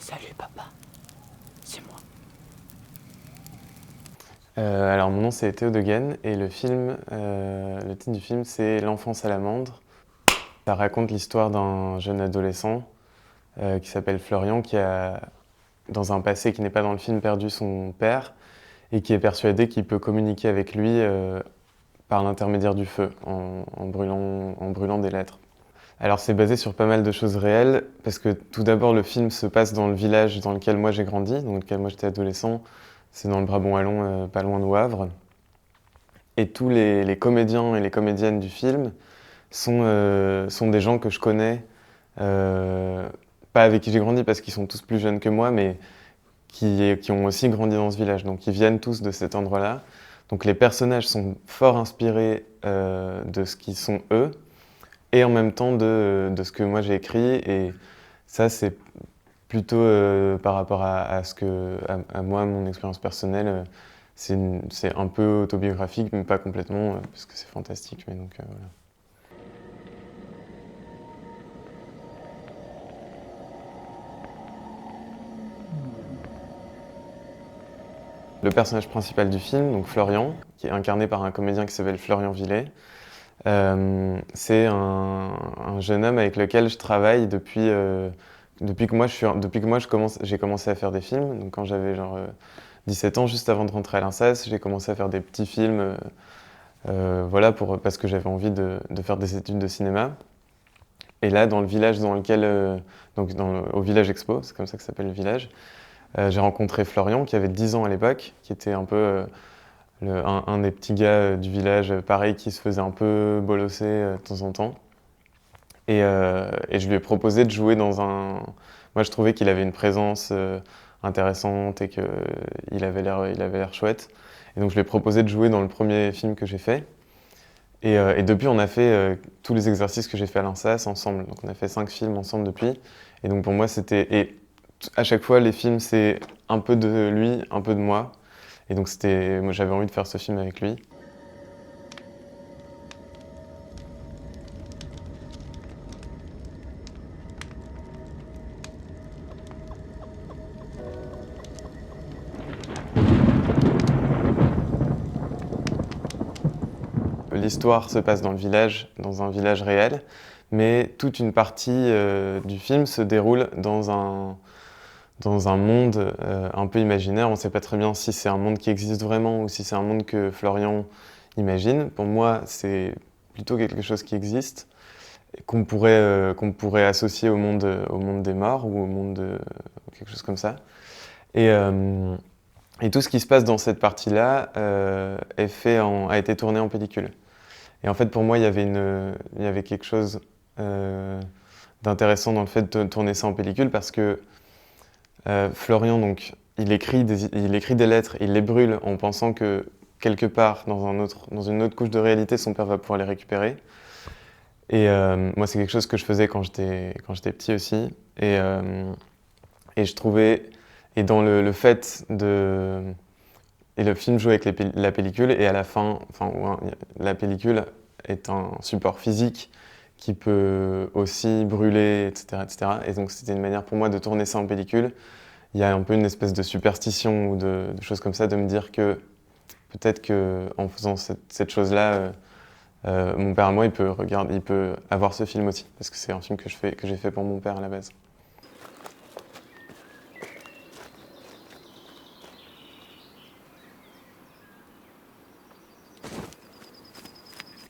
Salut papa, c'est moi. Alors mon nom c'est Théo De Ghen et le titre du film c'est L'enfant salamandre. Ça raconte l'histoire d'un jeune adolescent qui s'appelle Florian qui a, dans un passé qui n'est pas dans le film, perdu son père et qui est persuadé qu'il peut communiquer avec lui par l'intermédiaire du feu en brûlant des lettres. Alors c'est basé sur pas mal de choses réelles parce que tout d'abord le film se passe dans le village dans lequel moi j'ai grandi, dans lequel moi j'étais adolescent. C'est dans le Brabant wallon, pas loin de Wavre. Et tous les comédiens et les comédiennes du film sont des gens que je connais, euh, pas avec qui j'ai grandi parce qu'ils sont tous plus jeunes que moi, mais qui ont aussi grandi dans ce village. Donc ils viennent tous de cet endroit-là. Donc les personnages sont fort inspirés de ce qu'ils sont eux, et en même temps de ce que moi j'ai écrit. Et ça, c'est plutôt par rapport à moi, mon expérience personnelle. C'est un peu autobiographique, mais pas complètement, parce que c'est fantastique. Mais donc, voilà. Le personnage principal du film, donc Florian, qui est incarné par un comédien qui s'appelle Florian Villet, c'est un jeune homme avec lequel je travaille depuis que moi j'ai commencé à faire des films. Donc quand j'avais genre 17 ans, juste avant de rentrer à l'INSAS, j'ai commencé à faire des petits films, voilà, parce que j'avais envie de faire des études de cinéma. Et là, dans le village dans lequel, au village Expo, c'est comme ça que s'appelle le village, j'ai rencontré Florian qui avait 10 ans à l'époque, qui était un peu un des petits gars du village, pareil, qui se faisait un peu bolosser de temps en temps. Et je lui ai proposé de jouer dans un. Moi, je trouvais qu'il avait une présence intéressante et qu'il avait l'air chouette. Et donc, je lui ai proposé de jouer dans le premier film que j'ai fait. Et depuis, on a fait tous les exercices que j'ai fait à l'INSAS ensemble. Donc, on a fait 5 films ensemble depuis. Et donc, pour moi, c'était. Et à chaque fois, les films, c'est un peu de lui, un peu de moi. Et donc, moi, j'avais envie de faire ce film avec lui. L'histoire se passe dans le village, dans un village réel, mais toute une partie du film se déroule dans un monde un peu imaginaire. On ne sait pas très bien si c'est un monde qui existe vraiment ou si c'est un monde que Florian imagine. Pour moi, c'est plutôt quelque chose qui existe, et qu'on pourrait associer au monde des morts ou au monde de quelque chose comme ça. Et, euh, et tout ce qui se passe dans cette partie-là a été tourné en pellicule. Et en fait, pour moi, il y avait quelque chose euh, d'intéressant dans le fait de tourner ça en pellicule parce que Florian, donc, il écrit des lettres, il les brûle en pensant que quelque part, dans une autre couche de réalité, son père va pouvoir les récupérer. Et moi, c'est quelque chose que je faisais quand j'étais petit aussi. Et, euh, et je trouvais, et dans le fait de. Et le film joue avec la pellicule, et à la fin, la pellicule est un support physique qui peut aussi brûler, etc., etc. Et donc c'était une manière pour moi de tourner ça en pellicule. Il y a un peu une espèce de superstition ou de choses comme ça, de me dire que peut-être qu'en faisant cette chose-là, mon père à moi, il peut avoir ce film aussi, parce que c'est un film que j'ai fait pour mon père à la base.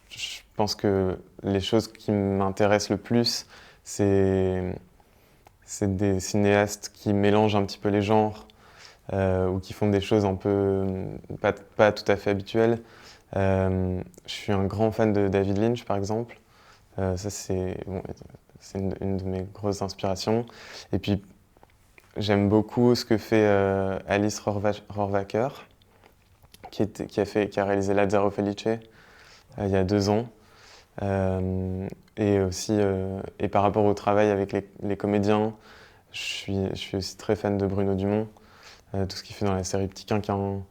Je pense que les choses qui m'intéressent le plus, c'est des cinéastes qui mélangent un petit peu les genres ou qui font des choses un peu pas tout à fait habituelles. Je suis un grand fan de David Lynch, par exemple. Ça, c'est une de mes grosses inspirations. Et puis, j'aime beaucoup ce que fait Alice Rohrwacher, qui a réalisé Lazzaro Felice il y a 2 ans. Et aussi, et par rapport au travail avec les comédiens, je suis aussi très fan de Bruno Dumont, tout ce qu'il fait dans la série Petit Quinquin,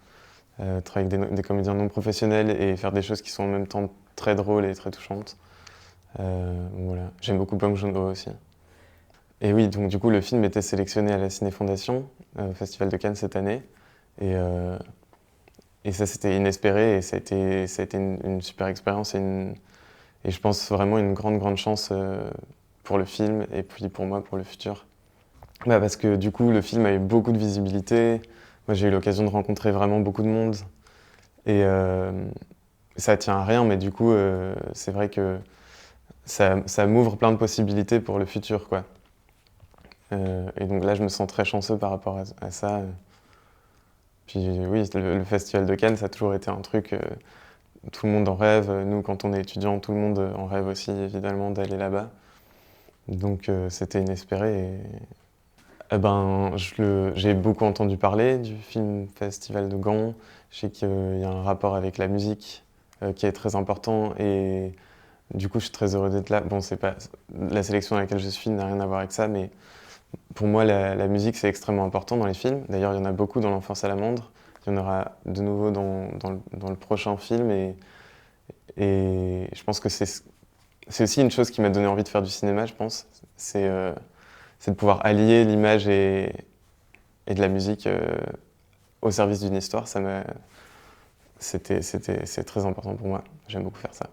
travailler avec des comédiens non professionnels et faire des choses qui sont en même temps très drôles et très touchantes. Voilà. J'aime beaucoup Bong Joon-ho aussi. Et oui, donc du coup, le film était sélectionné à la Ciné Fondation, au Festival de Cannes cette année. Et, euh, et ça, c'était inespéré et ça a été une super expérience et je pense vraiment une grande, grande chance pour le film et puis pour moi, pour le futur. Bah, parce que du coup, le film a eu beaucoup de visibilité. Moi, j'ai eu l'occasion de rencontrer vraiment beaucoup de monde. Et ça tient à rien, mais du coup, c'est vrai que ça m'ouvre plein de possibilités pour le futur, quoi. Et donc là, je me sens très chanceux par rapport à ça. Puis oui, le Festival de Cannes, ça a toujours été un truc, tout le monde en rêve. Nous, quand on est étudiant, tout le monde en rêve aussi, évidemment, d'aller là-bas. Donc c'était inespéré. Eh ben, j'ai beaucoup entendu parler du film Festival de Gand. Je sais qu'il y a un rapport avec la musique qui est très important et du coup, je suis très heureux d'être là. Bon, c'est pas la sélection à laquelle je suis n'a rien à voir avec ça, mais pour moi, la musique c'est extrêmement important dans les films. D'ailleurs, il y en a beaucoup dans L'Enfant Salamandre. Il y en aura de nouveau dans le prochain film et je pense que c'est aussi une chose qui m'a donné envie de faire du cinéma, je pense. C'est de pouvoir allier l'image et de la musique au service d'une histoire. C'est très important pour moi. J'aime beaucoup faire ça.